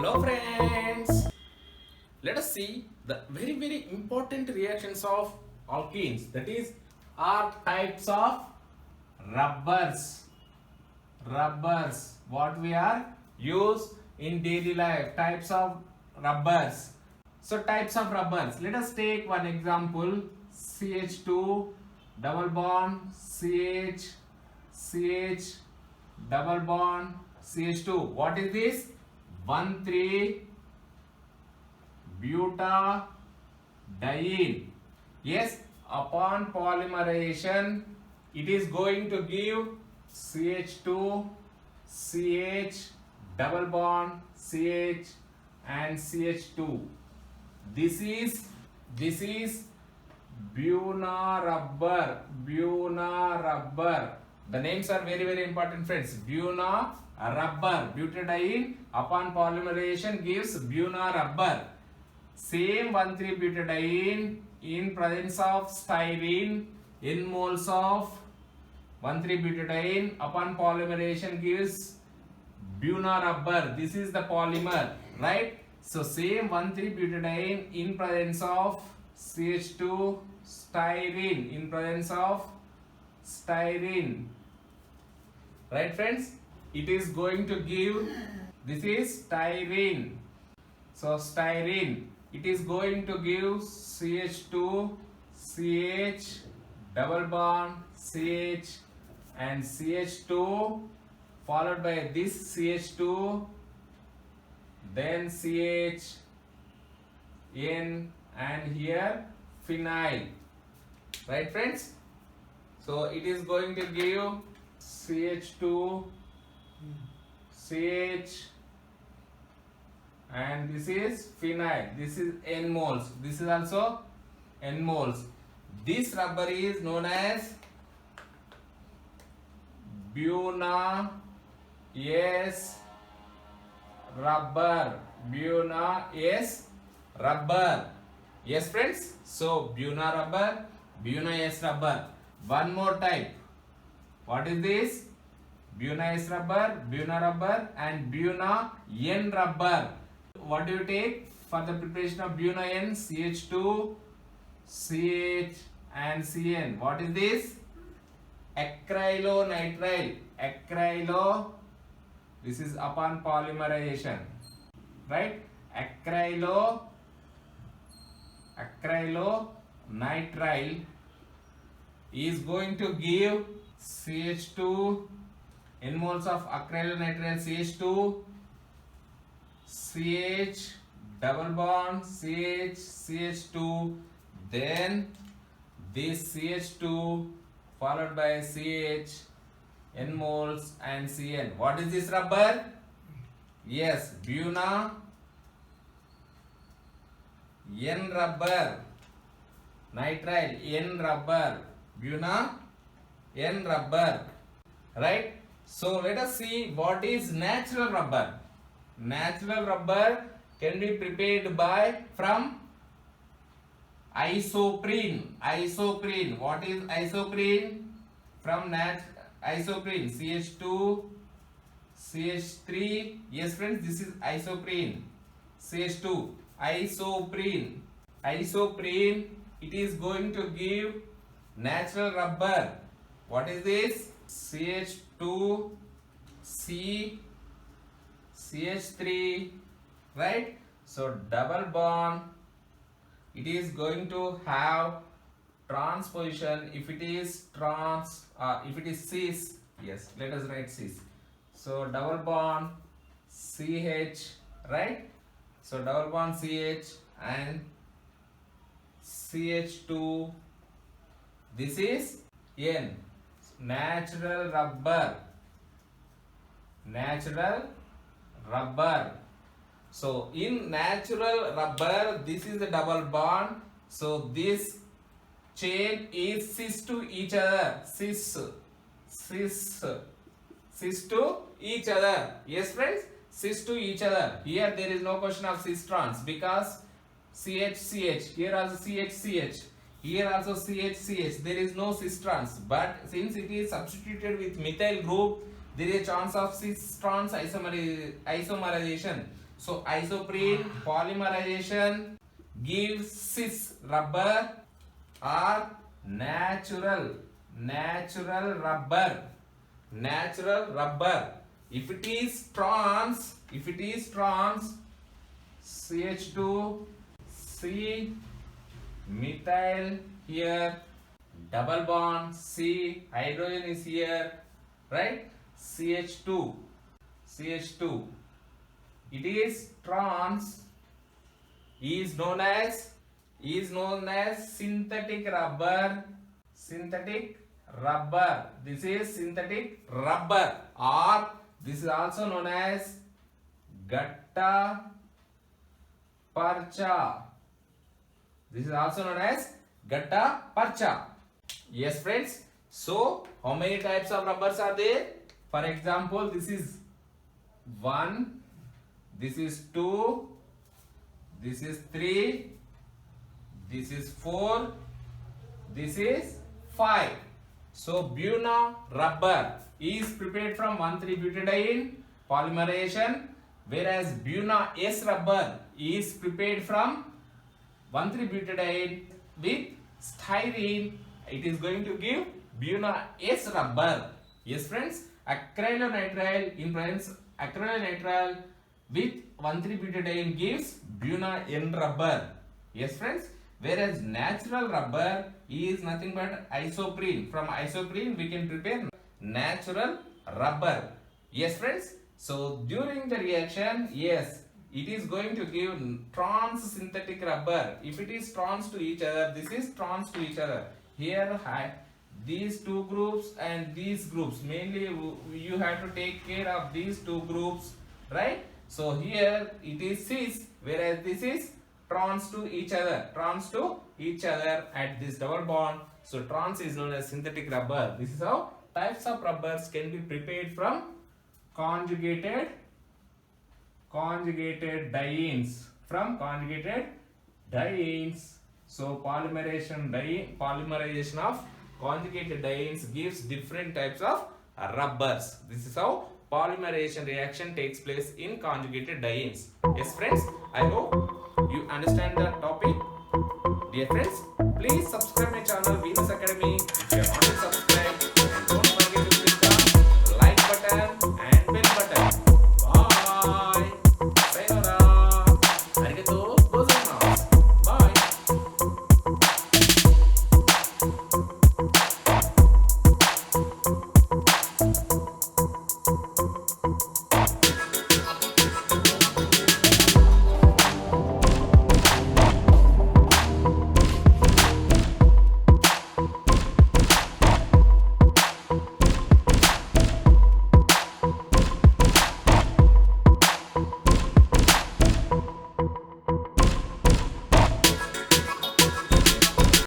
Hello friends, let us see the very important reactions of alkenes, that is are types of rubbers. What we are use in daily life, types of rubbers. So types of rubbers, let us take one example, CH2 double bond CH double bond CH2. What is this? 1,3-butadiene. Yes, upon polymerization it is going to give CH2 CH double bond CH and CH2. This is Buna rubber. The names are very important, friends. Buna rubber. Butadiene upon polymerization gives Buna rubber. Same 1,3-butadiene in presence of styrene, n moles of 1,3-butadiene upon polymerization gives Buna rubber. This is the polymer, right? So same 1,3-butadiene in presence of CH2 styrene, in presence of styrene, right friends? It is going to give, this is styrene. So styrene, it is going to give CH2 CH double bond CH and CH2 followed by this CH2, then CH N and here phenyl, right friends? So it is going to give CH2 CH and this is phenyl. This is n moles. This is also n moles. This rubber is known as Buna S rubber. Buna S rubber. Yes friends. So Buna rubber, Buna S rubber. One more type. What is this? Buna S rubber, Buna rubber and Buna N rubber. What do you take for the preparation of Buna N? CH2 CH and Cn. What is this? Acrylonitrile. This is upon polymerization, right? Acrylonitrile is going to give CH2 n moles of acrylonitrile CH2 CH double bond CH2, then this CH2 followed by CH n moles and Cn. What is this rubber? Yes, Buna N rubber. Nitrile N rubber. Buna N rubber, right? So let us see what is natural rubber. Natural rubber can be prepared from isoprene. What is isoprene? From isoprene CH2 CH3. Yes friends, this is isoprene. CH2 isoprene. It is going to give natural rubber. What is this? CH2 C CH3, right? So double bond, it is going to have transposition. If it is if it is cis, yes, let us write cis. So double bond CH, right? So double bond CH and CH2. This is N. Natural rubber. So in natural rubber, this is the double bond. So this chain is cis to each other. Cis to each other. Yes friends, cis to each other. Here there is no question of cis trans because CH. Here also CH. Here also CH. There is no cis trans. But since it is substituted with methyl group, there is a chance of cis trans isomerization. So isoprene polymerization gives cis rubber or natural rubber. If it is trans, CH2 C methyl here, double bond C, hydrogen is here, right? CH2, it is trans, is known as synthetic rubber. This is synthetic rubber, or this is also known as gutta percha. Yes, friends. So, how many types of rubbers are there? For example, this is 1, this is 2, this is 3, this is 4, this is 5. So, Buna rubber is prepared from 1,3-butadiene polymerization, whereas Buna S rubber is prepared from 1,3-butadiene with styrene. It is going to give Buna S rubber. Yes, friends. Acrylonitrile with 1,3-butadiene gives Buna N rubber. Yes, friends. Whereas natural rubber is nothing but isoprene. From isoprene we can prepare natural rubber. Yes, friends. So during the reaction, yes, it is going to give trans synthetic rubber. If it is trans to each other, this is trans to each other. Here these two groups and these groups, mainly you have to take care of these two groups, right? So here it is cis, whereas this is trans to each other at this double bond. So trans is known as synthetic rubber. This is how types of rubbers can be prepared from conjugated dienes. So polymerization of conjugated dienes gives different types of rubbers. This is how polymerization reaction takes place in conjugated dienes. Yes, friends, I hope you understand the topic. Dear friends, please subscribe my channel Venus Academy. If you are not subscribed,